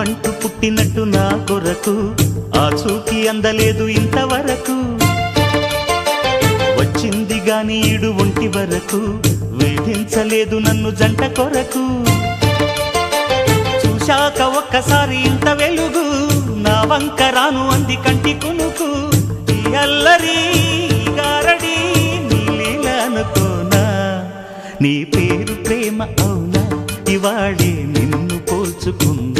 నువ్వంటూ పుట్టినట్టు నా కొరకు ఆ చూకి అందలేదు ఇంతవరకు వచ్చింది గాని ఈడు ఒంటి వరకు వేధించలేదు నన్ను జంట కొరకు చూశాక ఒక్కసారి ఇంత వెలుగు నా వంక రాను అంది కంటి కునుకు ఈ అల్లరి గారడి నీలీలనుకోనా నీ పేరు ప్రేమ అవునా ఇవాళే నిన్ను పోల్చుకున్నా